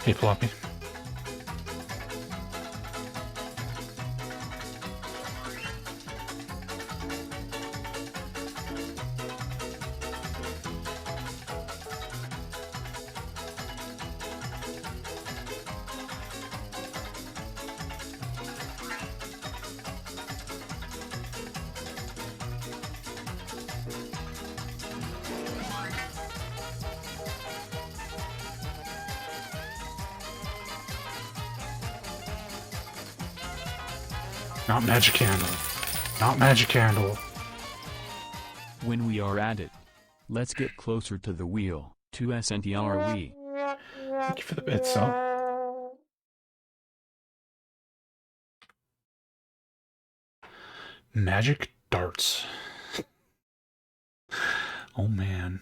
Hey, Floppy. Not Magic Candle. Not Magic Candle. When we are at it, let's get closer to the wheel. 2SNTR we. Thank you for the bit, so. Magic darts. Oh man.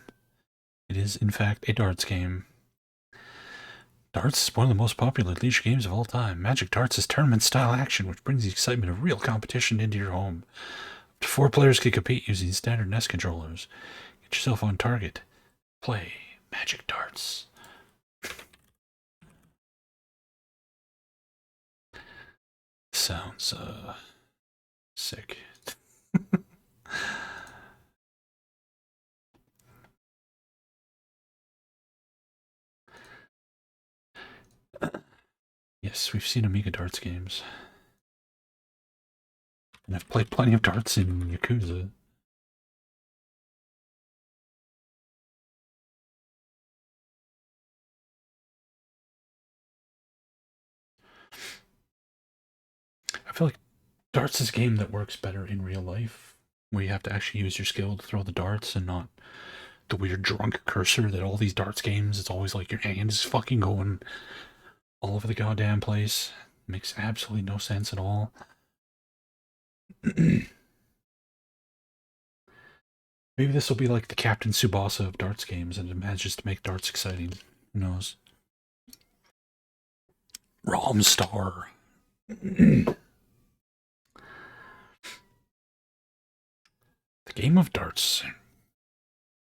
It is, in fact, a darts game. Darts is one of the most popular leisure games of all time. Magic Darts is tournament-style action, which brings the excitement of real competition into your home. Up to 4 players can compete using standard NES controllers. Get yourself on target. Play Magic Darts. Sounds, sick. Yes, we've seen Amiga Darts games. And I've played plenty of darts in Yakuza. I feel like darts is a game that works better in real life, where you have to actually use your skill to throw the darts and not the weird drunk cursor that all these darts games, it's always like your hand is fucking going all over the goddamn place. Makes absolutely no sense at all. Maybe this will be like the Captain Tsubasa of darts games, and it manages to make darts exciting. Who knows? Romstar. The game of darts.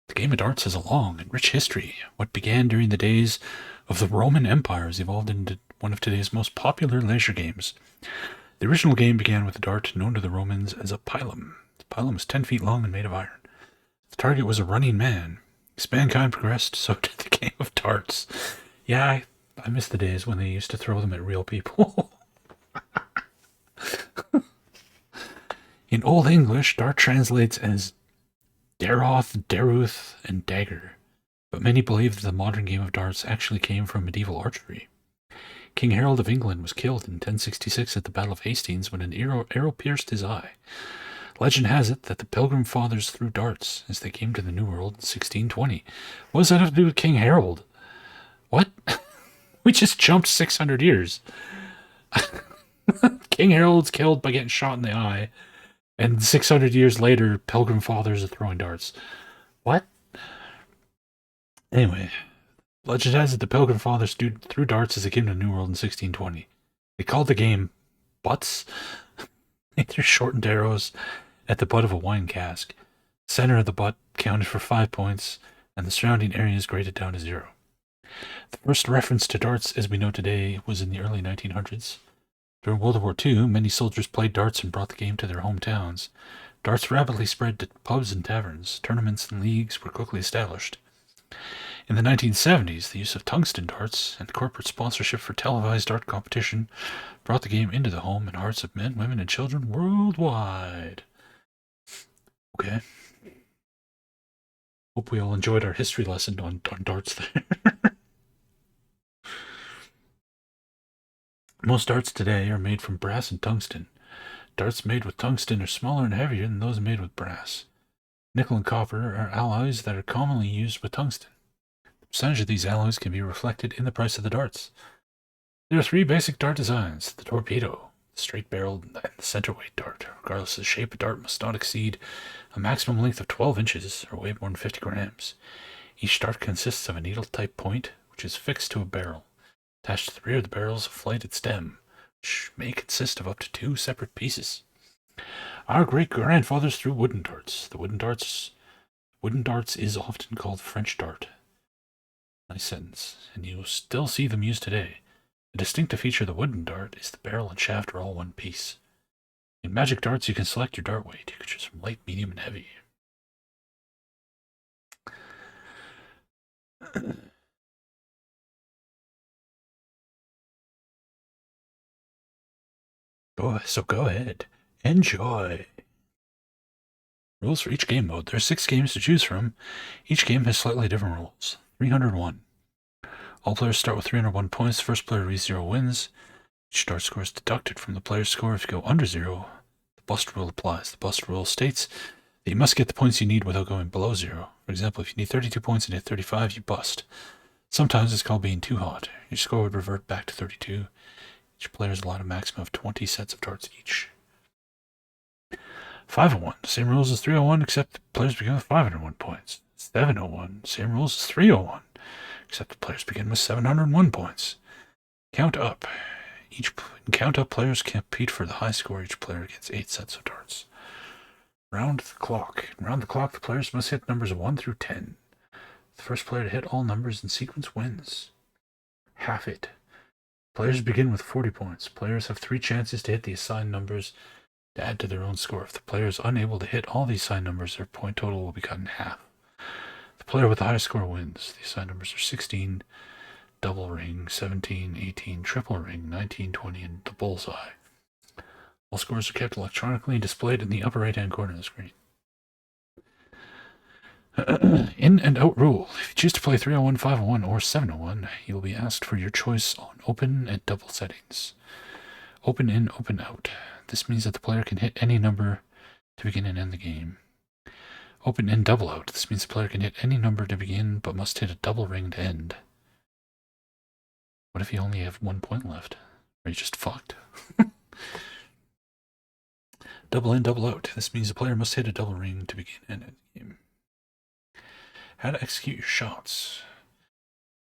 The game of darts has a long and rich history. What began during the days of the Roman Empire has evolved into one of today's most popular leisure games. The original game began with a dart known to the Romans as a pilum. The pilum was 10 feet long and made of iron. The target was a running man. As mankind progressed, so did the game of darts. Yeah, I miss the days when they used to throw them at real people. In Old English, dart translates as Daroth, Daruth, and dagger, but many believe that the modern game of darts actually came from medieval archery. King Harold of England was killed in 1066 at the Battle of Hastings when an arrow pierced his eye. Legend has it that the Pilgrim Fathers threw darts as they came to the New World in 1620. What does that have to do with King Harold? What? We just jumped 600 years. King Harold's killed by getting shot in the eye, and 600 years later, Pilgrim Fathers are throwing darts. What? Anyway, legend has it the Pilgrim Fathers threw darts as they came to the New World in 1620. They called the game butts. They threw shortened arrows at the butt of a wine cask. The center of the butt counted for 5 points, and the surrounding areas graded down to 0. The first reference to darts as we know today was in the early 1900s. During World War II, many soldiers played darts and brought the game to their hometowns. Darts rapidly spread to pubs and taverns. Tournaments and leagues were quickly established. In the 1970s, the use of tungsten darts and corporate sponsorship for televised dart competition brought the game into the home and hearts of men, women, and children worldwide. Okay. Hope we all enjoyed our history lesson on darts there. Most darts today are made from brass and tungsten. Darts made with tungsten are smaller and heavier than those made with brass. Nickel and copper are alloys that are commonly used with tungsten. The percentage of these alloys can be reflected in the price of the darts. There are 3 basic dart designs: the torpedo, the straight-barreled, and the center-weight dart. Regardless of the shape, a dart must not exceed a maximum length of 12 inches or weigh more than 50 grams. Each dart consists of a needle-type point, which is fixed to a barrel. Attached to the rear of the barrel is a flighted stem, which may consist of up to 2 separate pieces. Our great-grandfathers threw wooden darts. The wooden darts is often called French dart. Nice sentence. And you will still see them used today. A distinctive feature of the wooden dart is the barrel and shaft are all one piece. In Magic Darts, you can select your dart weight. You can choose from light, medium, and heavy. Go ahead. Enjoy. Rules for each game mode. There are 6 games to choose from. Each game has slightly different rules. 301. All players start with 301 points. The first player to reach 0 wins. Each dart score is deducted from the player's score. If you go under 0, the bust rule applies. The bust rule states that you must get the points you need without going below 0. For example, if you need 32 points and hit 35, you bust. Sometimes it's called being too hot. Your score would revert back to 32. Each player is allowed a maximum of 20 sets of darts each. 501. Same rules as 301, except the players begin with 501 points. 701. Same rules as 301, except the players begin with 701 points. Count up. Count up players compete for the high score. Each player gets 8 sets of darts. Round the clock. Round the clock, the players must hit numbers 1 through 10. The first player to hit all numbers in sequence wins. Half it. Players begin with 40 points. Players have 3 chances to hit the assigned numbers to add to their own score. If the player is unable to hit all the assigned numbers, their point total will be cut in half. The player with the highest score wins. The assigned numbers are 16, double ring, 17, 18, triple ring, 19, 20, and the bullseye. All scores are kept electronically and displayed in the upper right-hand corner of the screen. In and out rule. If you choose to play 301, 501, or 701, you will be asked for your choice on open and double settings. Open in, open out. This means that the player can hit any number to begin and end the game. Open in, double out. This means the player can hit any number to begin, but must hit a double ring to end. What if you only have 1 point left? Are you just fucked? Double in, double out. This means the player must hit a double ring to begin and end the game. How to execute your shots.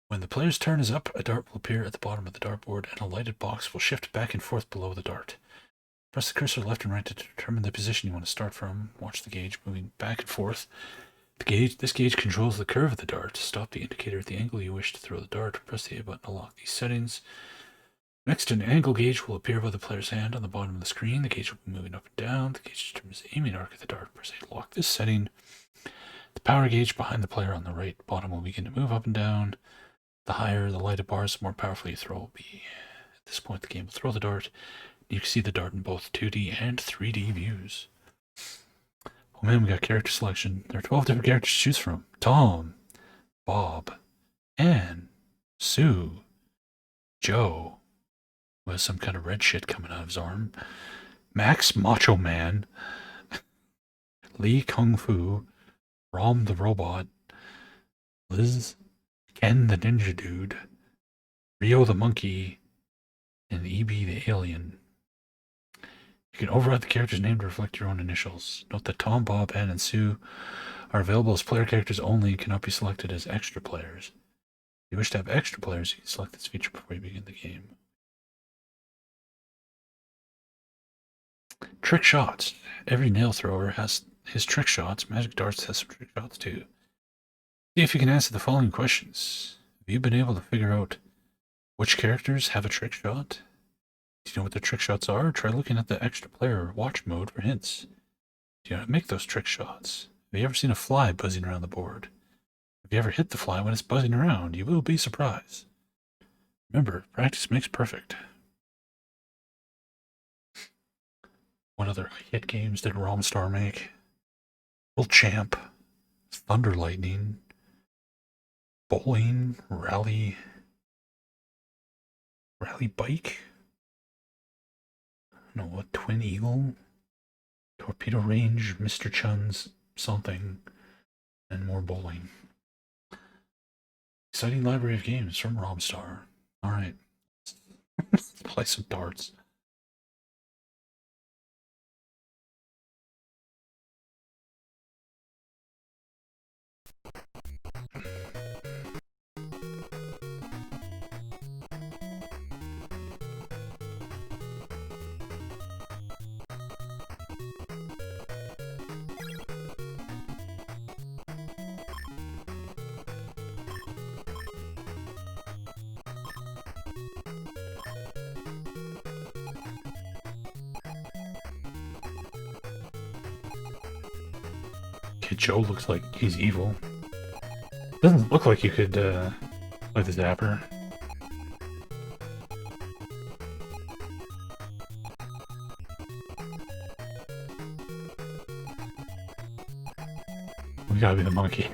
When the player's turn is up, a dart will appear at the bottom of the dartboard and a lighted box will shift back and forth below the dart. Press the cursor left and right to determine the position you want to start from. Watch the gauge moving back and forth. This gauge controls the curve of the dart. Stop the indicator at the angle you wish to throw the dart. Press the A button to lock these settings. Next, an angle gauge will appear by the player's hand on the bottom of the screen. The gauge will be moving up and down. The gauge determines the aiming arc of the dart. Press A to lock this setting. The power gauge behind the player on the right bottom will begin to move up and down. The higher the lighted bars, the more powerful your throw will be. At this point, the game will throw the dart. You can see the dart in both 2D and 3D views. Oh man, we got character selection. There are 12 different characters to choose from. Tom, Bob, Anne, Sue, Joe, who has some kind of red shit coming out of his arm, Max Macho Man, Lee Kung Fu, Rom the Robot, Liz, Ken the Ninja Dude, Rio the Monkey, and EB the Alien. You can override the character's name to reflect your own initials. Note that Tom, Bob, Ann, and Sue are available as player characters only and cannot be selected as extra players. If you wish to have extra players, you can select this feature before you begin the game. Trick shots. Every nail thrower has his trick shots. Magic Darts has some trick shots too. See if you can answer the following questions. Have you been able to figure out which characters have a trick shot? Do you know what the trick shots are? Try looking at the extra player watch mode for hints. Do you know how to make those trick shots? Have you ever seen a fly buzzing around the board? Have you ever hit the fly when it's buzzing around? You will be surprised. Remember, practice makes perfect. What other hit games did Romstar make? Will Champ, Thunder Lightning, Bowling, Rally Bike? I don't know what, Twin Eagle, Torpedo Range, Mr. Chun's something, and more bowling. Exciting library of games from Romstar. Alright. Let's play some darts. Kid Joe looks like he's evil. Doesn't look like you could play the Zapper. We gotta be the monkey.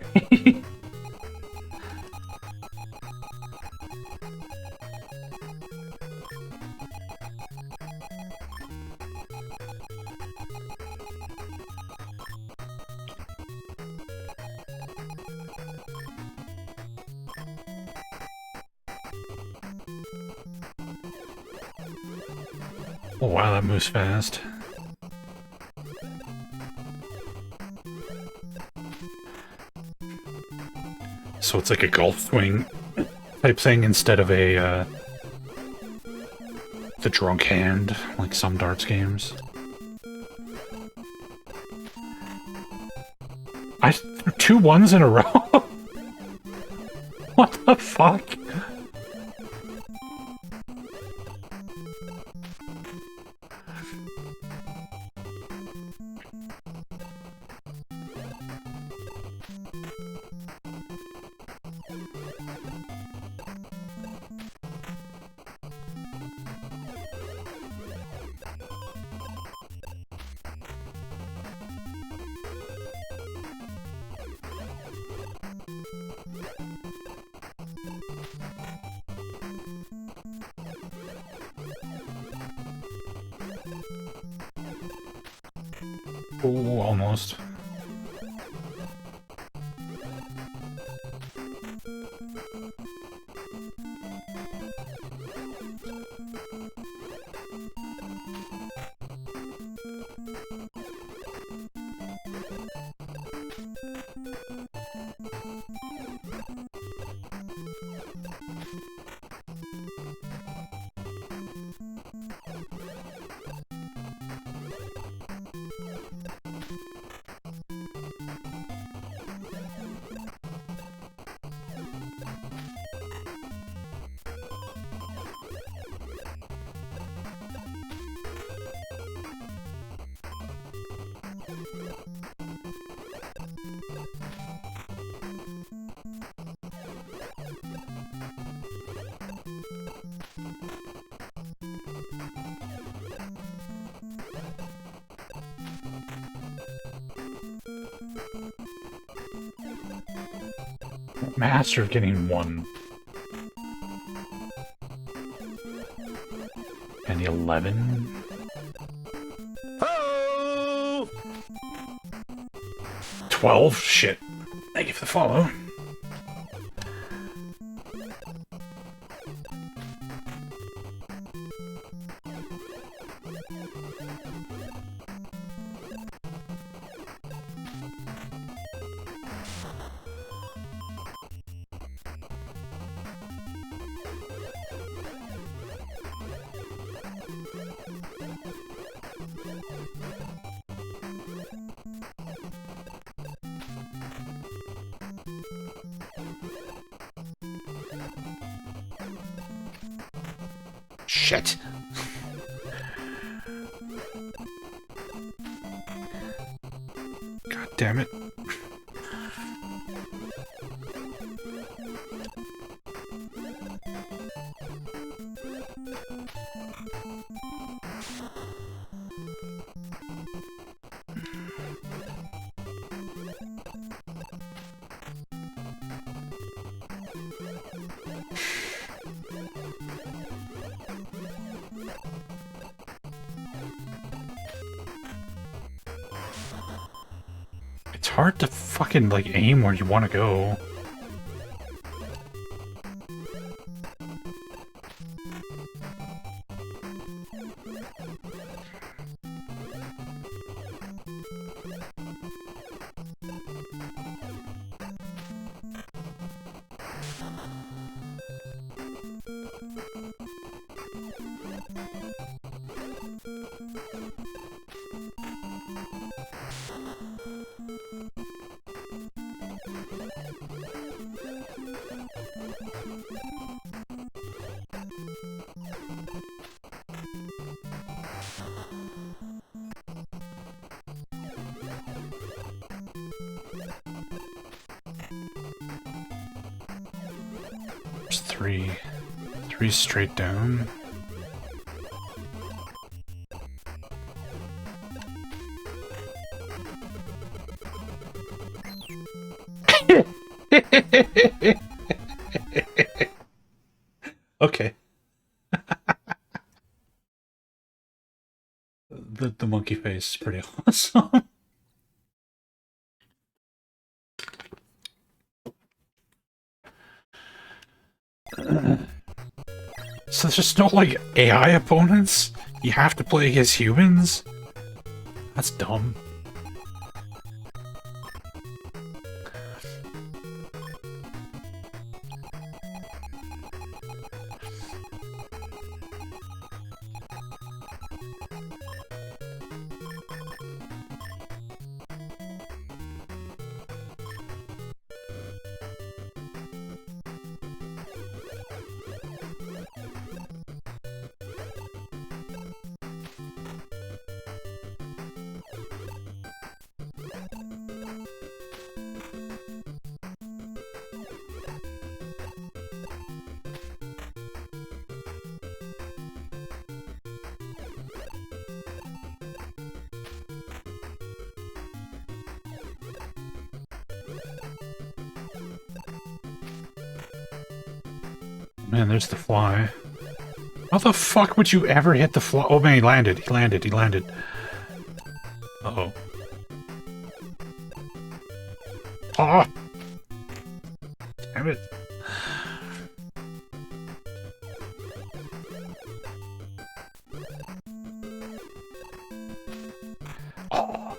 Oh wow, that moves fast. So it's like a golf swing type thing instead of a the drunk hand, like some darts games. I threw 2 1s in a row? What the fuck? Oh, almost. Master of getting 1. And the 11. Oh! 12? Shit. Thank you for the follow. Shit. God damn it. It's hard to fucking, like, aim where you want to go. three. Three straight down. Okay. The monkey face is pretty awesome. So there's just no, like, AI opponents? You have to play against humans? That's dumb. Man, there's the fly. How the fuck would you ever hit the fly? Oh man, he landed. He landed. He landed. Uh-oh. Ah! Damn it. Oh.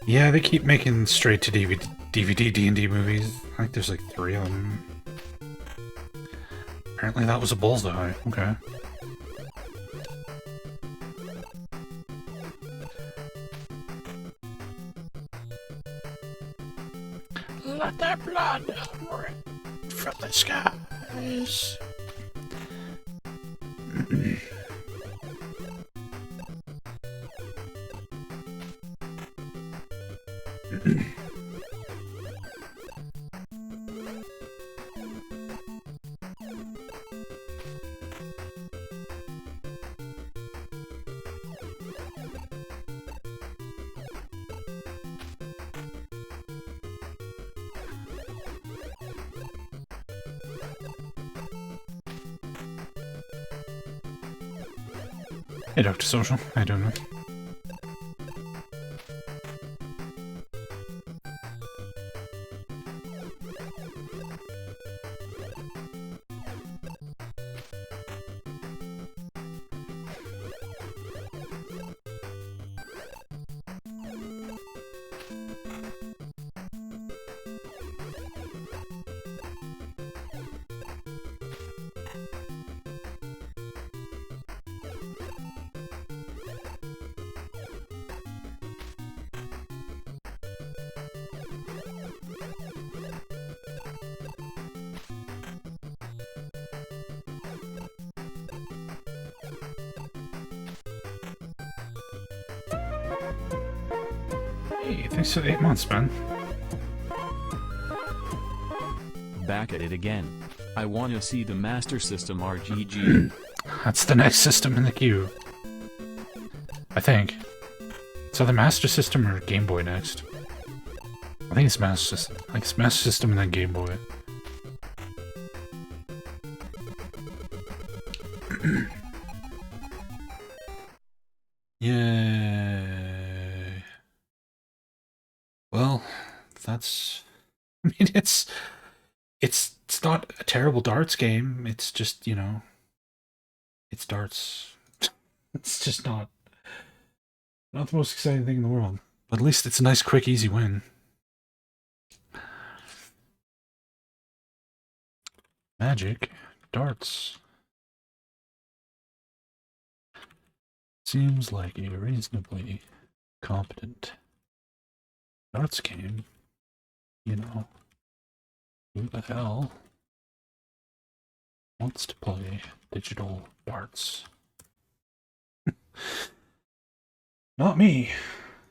Yeah, they keep making straight to DVD D&D movies. I think there's like 3 of them. Apparently that was a bullseye. Okay. Let that blood rip from the skies. Hey, Dr. Social. I don't know. Hey, thanks for the 8 months, man. Back at it again. I wanna see the Master System RGG. That's the next system in the queue. I think. So the Master System or Game Boy next? I think it's Master System. I think it's Master System and then Game Boy. Yay. Well, that's... I mean, it's not a terrible darts game. It's just, you know... It's darts. It's just not the most exciting thing in the world. But at least it's a nice, quick, easy win. Magic. Darts. Seems like a reasonably competent darts game. You know, who the hell wants to play digital darts? Not me.